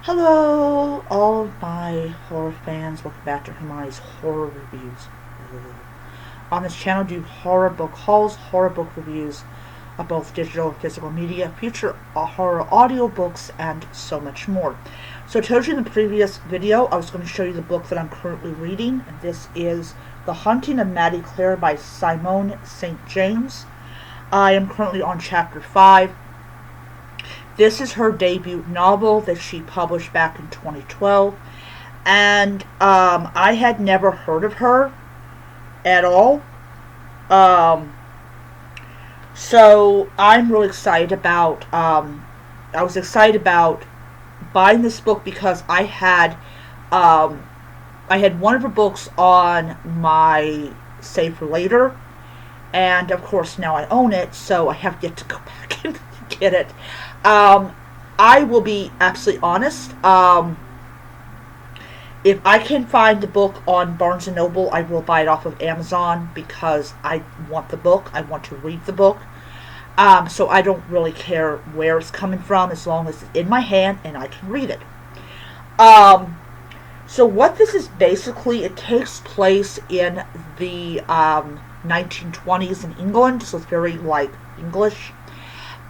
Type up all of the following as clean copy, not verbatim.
Hello, all of my horror fans. Welcome back to Hermione's Horror Reviews. On this channel, do horror book hauls, horror book reviews of both digital and physical media, future horror audiobooks, and so much more. So I told you in the previous video, I was going to show you the book that I'm currently reading. And this is The Haunting of Maddie Clare by Simone St. James. I am currently on chapter 5. This is her debut novel that she published back in 2012. And I had never heard of her at all. So I'm really excited about, I was excited about buying this book because I had one of her books on my Save for Later. And of course now I own it, so I have yet to go back and get it. I will be absolutely honest. If I can find the book on Barnes & Noble, I will buy it off of Amazon because I want the book. I want to read the book. So I don't really care where it's coming from as long as it's in my hand and I can read it. So what this is basically, it takes place in the 1920s in England, so it's very like English.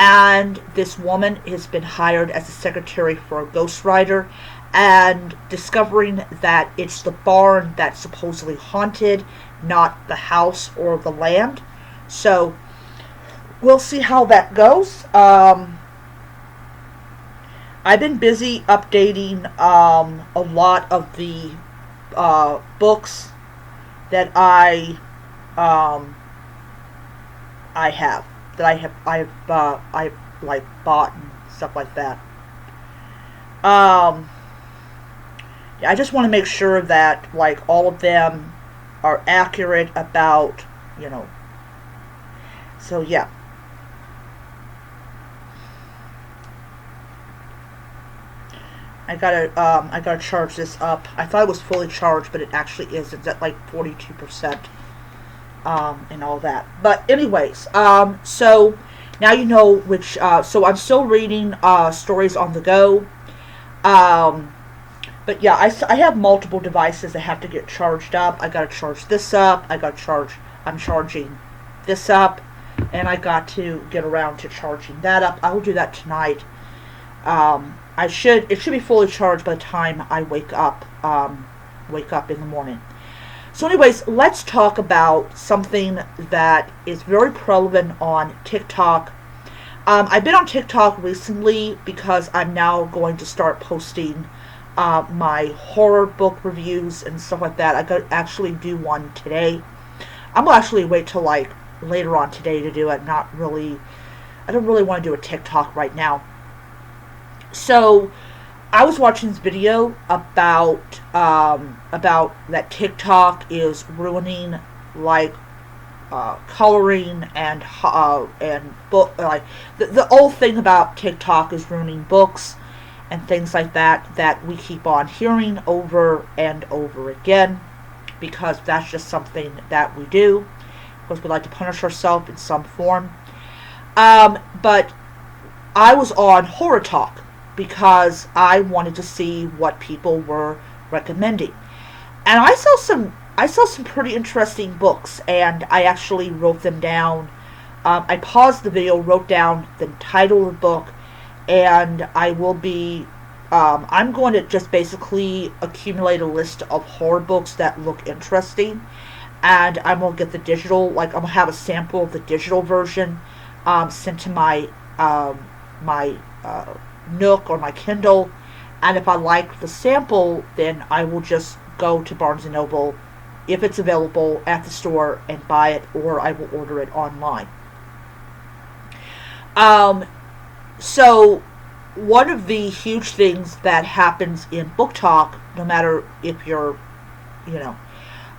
And this woman has been hired as a secretary for a ghostwriter, and discovering that it's the barn that's supposedly haunted, not the house or the land. So we'll see how that goes. I've been busy updating a lot of the books that I have. I've like bought and stuff like that. Yeah, I just want to make sure that like all of them are accurate about, so yeah. I gotta charge this up. I thought it was fully charged, but it actually is. It's at like 42%. And all that. But anyways, so now you know which, so I'm still reading Stories on the Go. But yeah, I have multiple devices that have to get charged up. I gotta charge this up. I'm charging this up. And I got to get around to charging that up. I will do that tonight. It should be fully charged by the time I wake up in the morning. So anyways, let's talk about something that is very prevalent on TikTok. I've been on TikTok recently because I'm now going to start posting my horror book reviews and stuff like that. I could actually do one today. I'm going to actually wait till like later on today to do it. I don't really want to do a TikTok right now. So I was watching this video about that TikTok is ruining like coloring and book, like the old thing about TikTok is ruining books and things like that we keep on hearing over and over again because that's just something that we do because we like to punish ourselves in some form. But I was on Horror Talk because I wanted to see what people were recommending. And I saw some pretty interesting books, and I actually wrote them down. I paused the video, wrote down the title of the book, and I will be I'm going to just basically accumulate a list of horror books that look interesting, and I'm going to get the digital, like I'm going to have a sample of the digital version sent to my Nook or my Kindle, and if I like the sample, then I will just go to Barnes & Noble if it's available at the store and buy it, or I will order it online. So one of the huge things that happens in book talk, no matter if you're,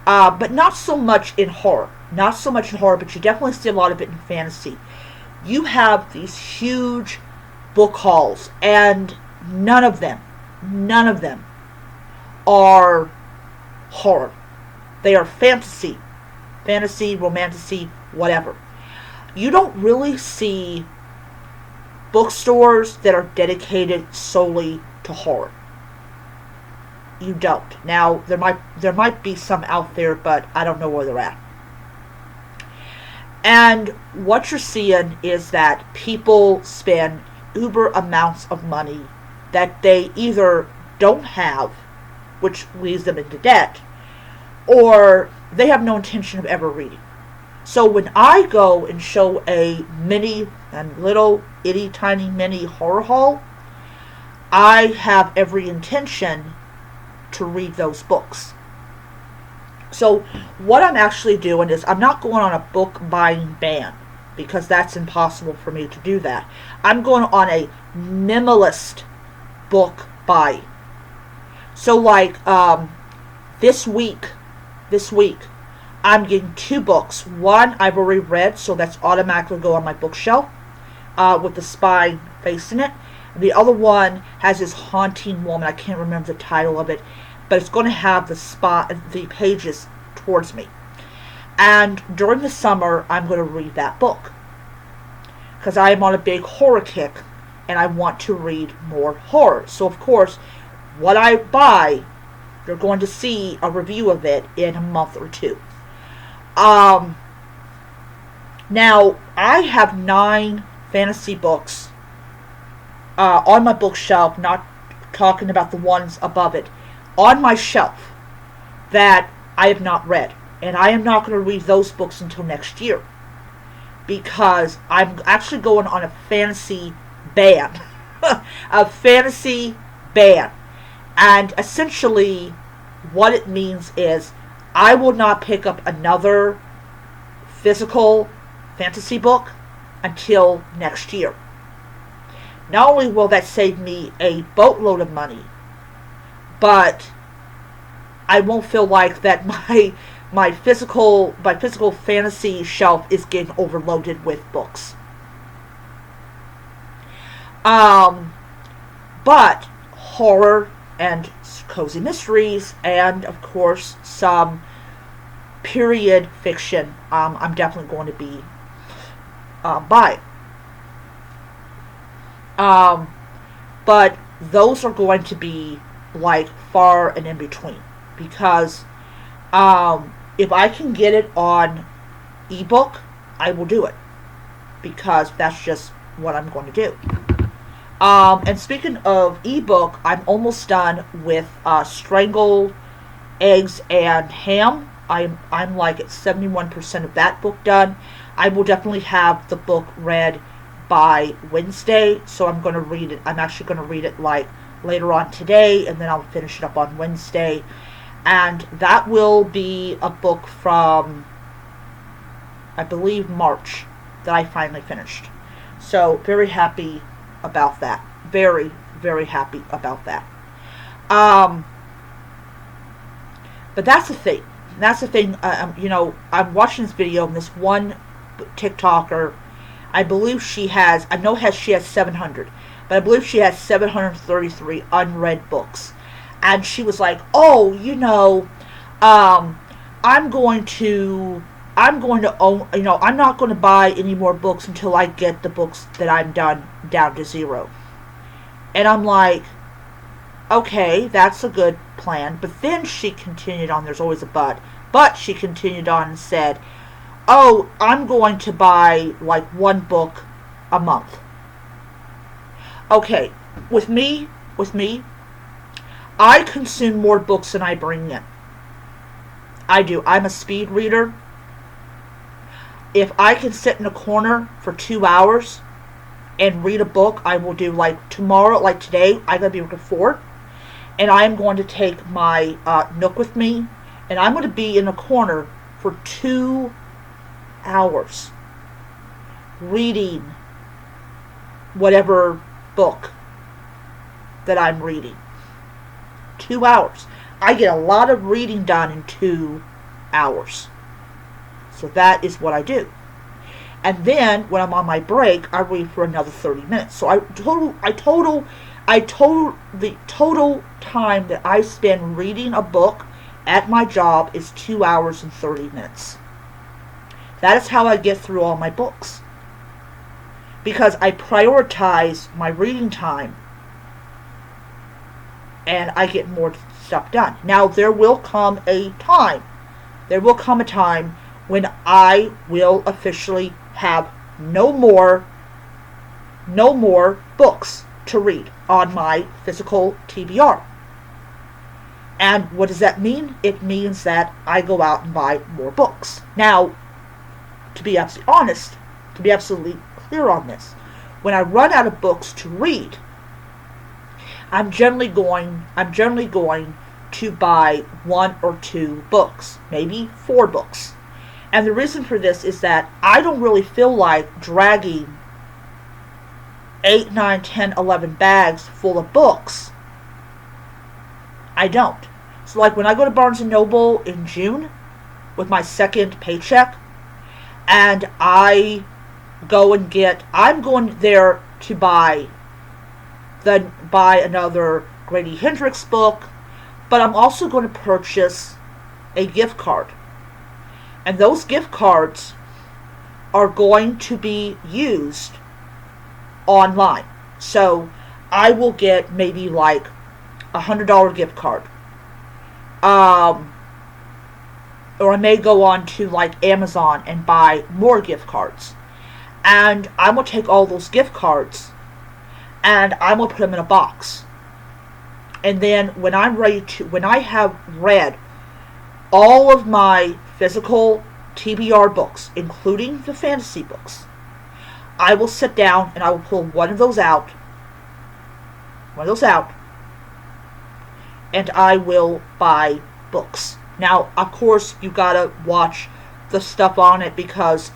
but not so much in horror, but you definitely see a lot of it in fantasy. You have these huge book hauls, and none of them are horror. They are fantasy, romantasy, whatever. You don't really see bookstores that are dedicated solely to horror. you don't. Now, there might be some out there, but I don't know where they're at. And what you're seeing is that people spend uber amounts of money that they either don't have, which leaves them into debt, or they have no intention of ever reading. So when I go and show a mini and little itty tiny mini horror haul, I have every intention to read those books. So what I'm actually doing is I'm not going on a book buying ban, because that's impossible for me to do that. I'm going on a minimalist book buy. So like this week, I'm getting 2 books. One I've already read, so that's automatically go on my bookshelf with the spy facing it. The other one has this haunting woman. I can't remember the title of it, but it's going to have the pages towards me. And during the summer, I'm going to read that book, because I am on a big horror kick, and I want to read more horror. So, of course, what I buy, you're going to see a review of it in a month or 2. Now, I have 9 fantasy books on my bookshelf, not talking about the ones above it, on my shelf that I have not read. And I am not going to read those books until next year, because I'm actually going on a fantasy ban. A fantasy ban. And essentially, what it means is I will not pick up another physical fantasy book until next year. Not only will that save me a boatload of money, but I won't feel like that my physical fantasy shelf is getting overloaded with books. But horror and cozy mysteries, and of course some period fiction, I'm definitely going to be buying. But those are going to be like far and in between, because if I can get it on ebook, I will do it, because that's just what I'm going to do. And speaking of ebook, I'm almost done with Strangled Eggs and Ham. I'm like at 71% of that book done. I will definitely have the book read by Wednesday, so I'm going to read it. I'm actually going to read it like later on today, and then I'll finish it up on Wednesday. And that will be a book from, I believe, March that I finally finished. So very happy about that. Very, very happy about that. But that's the thing. That's the thing. I'm watching this video, and this one TikToker, I believe she has 700, but I believe she has 733 unread books. And she was like, oh, I'm going to own, I'm not going to buy any more books until I get the books that I'm done down to 0. And I'm like, okay, that's a good plan. But then she continued on, there's always a but she continued on and said, oh, I'm going to buy like 1 book a month. Okay, with me, I consume more books than I bring in. I do. I'm a speed reader. If I can sit in a corner for 2 hours and read a book, I will do. Like tomorrow, like today, I'm going to be up at 4. And I am going to take my Nook with me. And I'm going to be in a corner for 2 hours reading whatever book that I'm reading. 2 hours. I get a lot of reading done in 2 hours. So that is what I do. And then when I'm on my break, I read for another 30 minutes. So the total time that I spend reading a book at my job is 2 hours and 30 minutes. That is how I get through all my books. Because I prioritize my reading time and I get more stuff done. Now, there will come a time when I will officially have no more books to read on my physical TBR. And what does that mean? It means that I go out and buy more books. Now, to be absolutely honest, to be absolutely clear on this, when I run out of books to read, I'm generally going to buy 1 or 2 books, maybe 4 books. And the reason for this is that I don't really feel like dragging 8, 9, 10, 11 bags full of books. I don't. So like when I go to Barnes & Noble in June with my second paycheck, and I'm going there to buy another Grady Hendrix book, but I'm also going to purchase a gift card. And those gift cards are going to be used online. So I will get maybe like $100 gift card. Or I may go on to like Amazon and buy more gift cards. And I'm going to take all those gift cards and I'm going to put them in a box. And then when I have read all of my physical TBR books, including the fantasy books, I will sit down and I will pull one of those out, and I will buy books. Now, of course, you gotta watch the stuff on it because,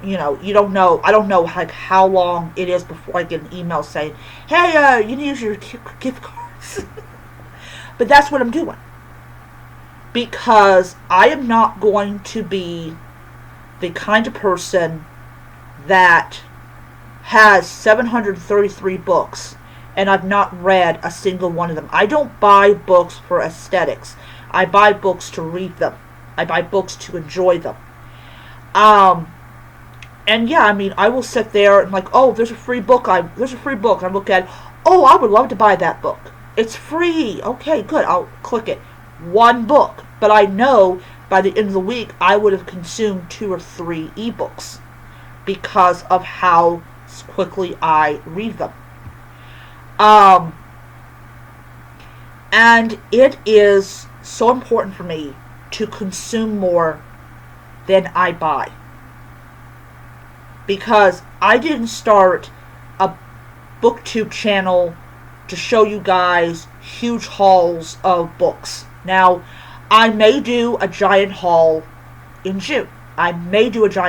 you don't know, I don't know like how long it is before I get an email saying, hey, you need to use your gift cards. But that's what I'm doing. Because I am not going to be the kind of person that has 733 books and I've not read a single one of them. I don't buy books for aesthetics. I buy books to read them. I buy books to enjoy them. And yeah, I mean, I will sit there and like, oh, there's a free book. And I look at it. Oh, I would love to buy that book. It's free. Okay, good. I'll click it. One book. But I know by the end of the week, I would have consumed 2 or 3 ebooks because of how quickly I read them. And it is so important for me to consume more than I buy. Because I didn't start a BookTube channel to show you guys huge hauls of books. Now, I may do a giant haul in June. I may do it for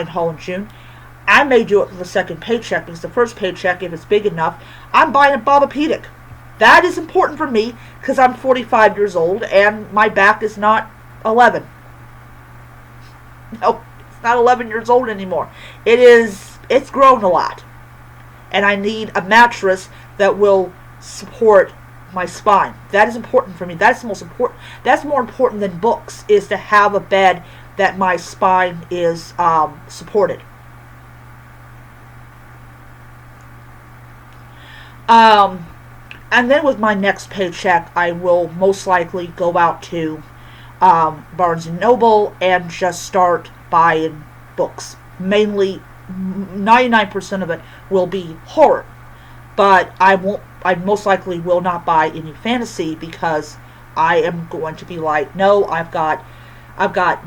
the second paycheck, because the first paycheck, if it's big enough, I'm buying a Bobbapedic. That is important for me because I'm 45 years old and my back is not 11. No, it's not 11 years old anymore. It's grown a lot. And I need a mattress that will support my spine. That is important for me. That's the most important. That's more important than books, is to have a bed that my spine is supported. And then with my next paycheck, I will most likely go out to Barnes & Noble and just start buying books. Mainly, 99% of it will be horror. But I most likely will not buy any fantasy because I am going to be like, no, I've got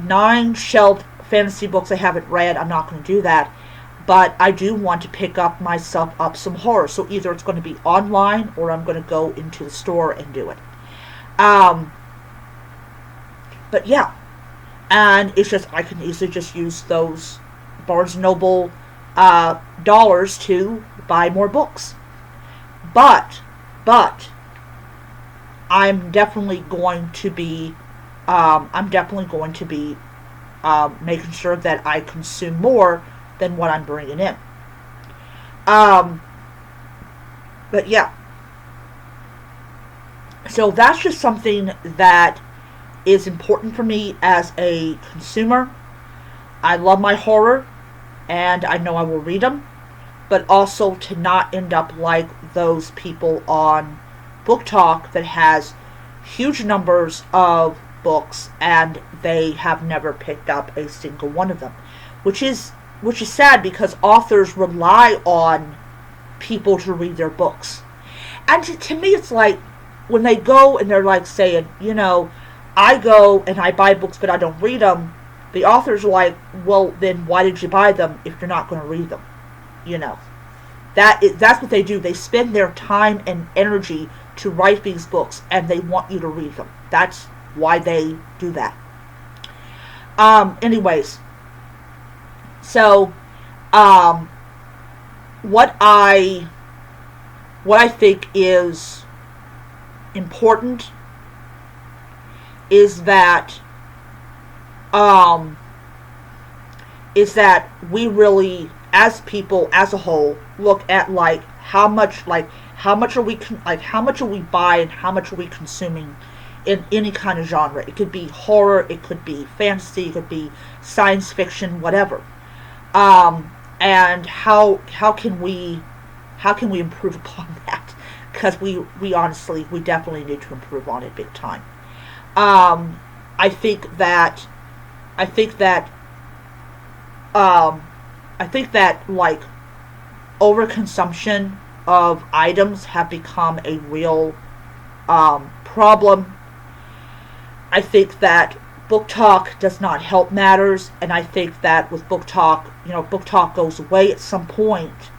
9 shelved fantasy books I haven't read. I'm not going to do that. But I do want to pick myself up some horror. So either it's going to be online or I'm going to go into the store and do it. But yeah. And it's just, I can easily just use those Barnes & Noble dollars to buy more books. But I'm definitely going to be making sure that I consume more than what I'm bringing in. But yeah. So that's just something that is important for me as a consumer. I love my horror, and I know I will read them, but also to not end up like those people on Book Talk that has huge numbers of books, and they have never picked up a single one of them, which is sad, because authors rely on people to read their books. And to me, it's like when they go and they're like saying, I go and I buy books but I don't read them. The authors are like, well, then why did you buy them if you're not going to read them? That's what they do. They spend their time and energy to write these books, and they want you to read them. That's why they do that. Anyways, so what I think is important is that we really, as people as a whole, look at how much are we buying, how much are we consuming in any kind of genre. It could be horror, it could be fantasy, it could be science fiction, whatever. And how can we improve upon that? Because we definitely need to improve on it big time. I think that overconsumption of items have become a real problem. I think that Book Talk does not help matters, and I think that with Book Talk, Book Talk goes away at some point.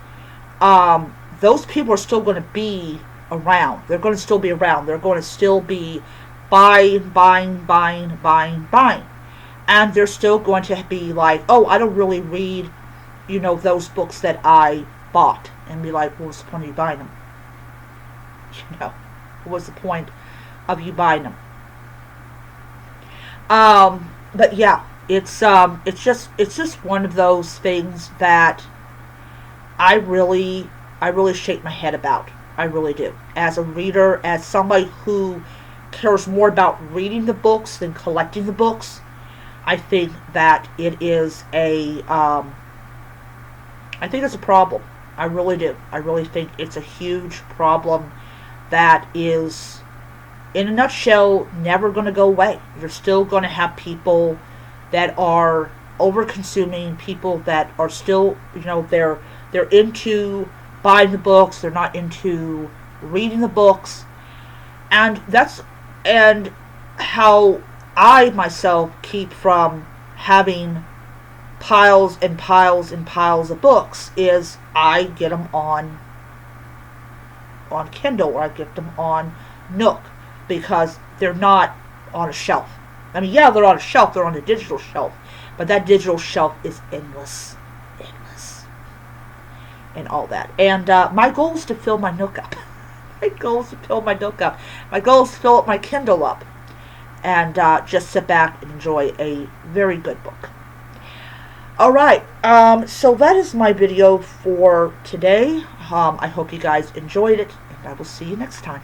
Those people are still going to be around. They're going to still be around. They're going to still be buying. And they're still going to be like, oh, I don't really read, those books that I bought. And be like, well, what's the point of you buying them? What's the point of you buying them? But yeah, it's just one of those things that I really shake my head about. I really do. As a reader, as somebody who cares more about reading the books than collecting the books, I think that it is I think it's a problem. I really do. I really think it's a huge problem that is, in a nutshell, never going to go away. You're still going to have people that are over-consuming, people that are still, they're into buying the books, they're not into reading the books. And how I myself keep from having piles and piles and piles of books is I get them on Kindle, or I get them on Nook, because they're not on a shelf. I mean, yeah, they're on a shelf, they're on a digital shelf, but that digital shelf is endless, and all that. And my goal is to fill my Nook up. My goal is to fill my Nook up. My goal is to fill up my Kindle up, and just sit back and enjoy a very good book. Alright, so that is my video for today. I hope you guys enjoyed it, and I will see you next time.